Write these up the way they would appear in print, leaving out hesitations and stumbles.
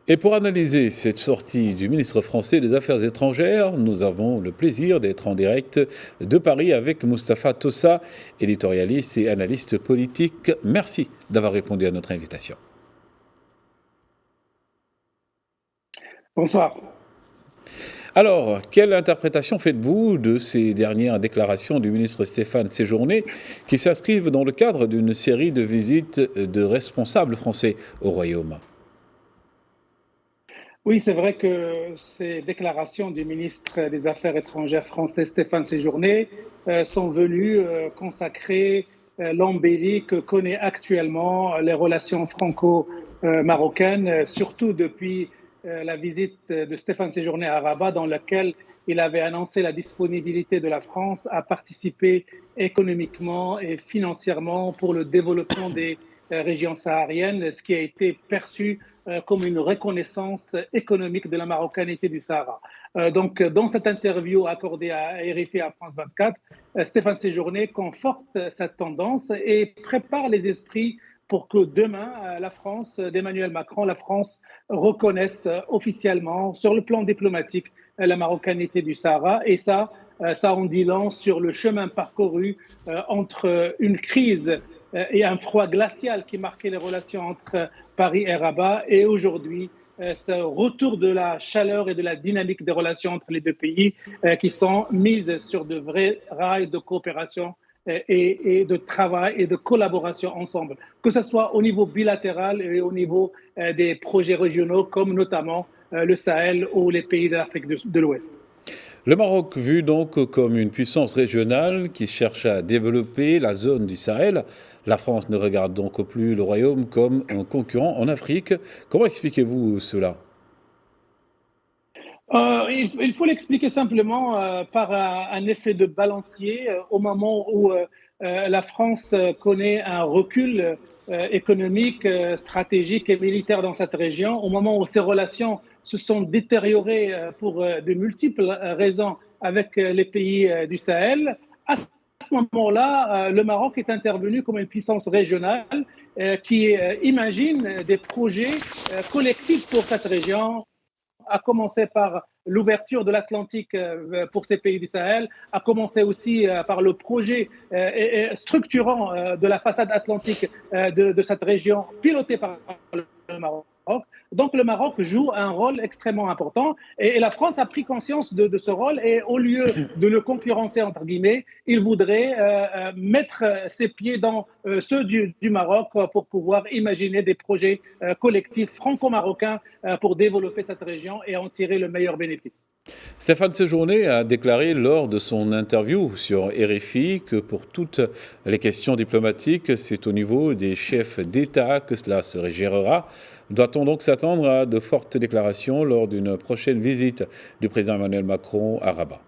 Et pour analyser cette sortie du ministre français des Affaires étrangères, nous avons le plaisir d'être en direct de Paris avec Mustapha Tossa, éditorialiste et analyste politique. Merci d'avoir répondu à notre invitation. Bonsoir. Alors, quelle interprétation faites-vous de ces dernières déclarations du ministre Stéphane Séjourné qui s'inscrivent dans le cadre d'une série de visites de responsables français au Royaume ? Oui, c'est vrai que ces déclarations du ministre des Affaires étrangères français Stéphane Séjourné sont venues consacrer l'embellie que connaît actuellement les relations franco-marocaines, surtout depuis la visite de Stéphane Séjourné à Rabat, dans laquelle il avait annoncé la disponibilité de la France à participer économiquement et financièrement pour le développement des régions sahariennes, ce qui a été perçu comme une reconnaissance économique de la marocanité du Sahara. Donc, dans cette interview accordée à RFI à France 24, Stéphane Séjourné conforte cette tendance et prépare les esprits pour que demain, la France d'Emmanuel Macron, la France reconnaisse officiellement sur le plan diplomatique la marocanité du Sahara. Et ça en dit long sur le chemin parcouru entre une crise et un froid glacial qui marquait les relations entre Paris et Rabat, et aujourd'hui, ce retour de la chaleur et de la dynamique des relations entre les deux pays qui sont mises sur de vrais rails de coopération et de travail et de collaboration ensemble, que ce soit au niveau bilatéral et au niveau des projets régionaux comme notamment le Sahel ou les pays de l'Afrique de l'Ouest. Le Maroc vu donc comme une puissance régionale qui cherche à développer la zone du Sahel. La France ne regarde donc plus le Royaume comme un concurrent en Afrique. Comment expliquez-vous cela ? Il faut l'expliquer simplement par un effet de balancier au moment où la France connaît un recul économique, stratégique et militaire dans cette région, au moment où ses relations se sont détériorées pour de multiples raisons avec les pays du Sahel. À ce moment-là, le Maroc est intervenu comme une puissance régionale qui imagine des projets collectifs pour cette région, à commencer par l'ouverture de l'Atlantique pour ces pays du Sahel, a commencé aussi par le projet structurant de la façade atlantique de cette région, piloté par le Maroc. Donc le Maroc joue un rôle extrêmement important et la France a pris conscience de ce rôle, et au lieu de le concurrencer entre guillemets, il voudrait mettre ses pieds dans ceux du Maroc pour pouvoir imaginer des projets collectifs franco-marocains pour développer cette région et en tirer le meilleur bénéfice. Stéphane Séjourné a déclaré lors de son interview sur RFI que pour toutes les questions diplomatiques, c'est au niveau des chefs d'État que cela se gérera. Doit-on donc s'attendre à de fortes déclarations lors d'une prochaine visite du président Emmanuel Macron à Rabat ?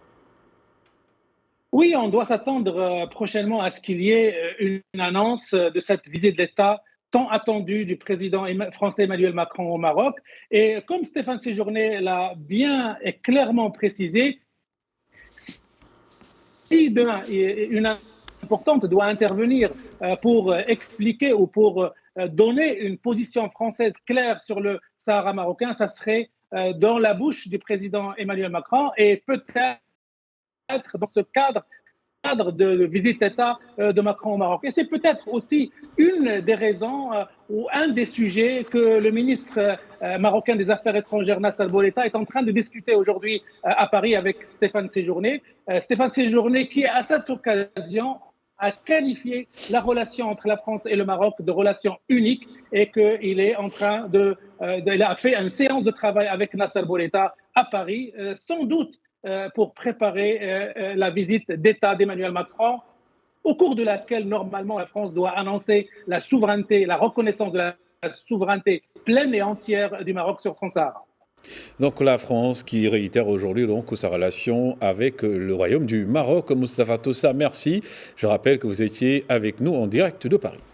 Oui, on doit s'attendre prochainement à ce qu'il y ait une annonce de cette visite d'État tant attendue du président français Emmanuel Macron au Maroc. Et comme Stéphane Séjourné l'a bien et clairement précisé, si demain une importante doit intervenir pour expliquer ou pour donner une position française claire sur le Sahara marocain, ça serait dans la bouche du président Emmanuel Macron, et peut-être dans ce cadre de visite d'État de Macron au Maroc. Et c'est peut-être aussi une des raisons ou un des sujets que le ministre marocain des Affaires étrangères, Nassar Bourita, est en train de discuter aujourd'hui à Paris avec Stéphane Séjourné. Stéphane Séjourné qui, à cette occasion, a qualifié la relation entre la France et le Maroc de relation unique, et qu'il est en train il a fait une séance de travail avec Nassar Bourita à Paris, sans doute pour préparer la visite d'État d'Emmanuel Macron, au cours de laquelle, normalement, la France doit annoncer la souveraineté, la reconnaissance de la souveraineté pleine et entière du Maroc sur son Sahara. Donc la France qui réitère aujourd'hui donc sa relation avec le Royaume du Maroc. Mustapha Tossa, merci. Je rappelle que vous étiez avec nous en direct de Paris.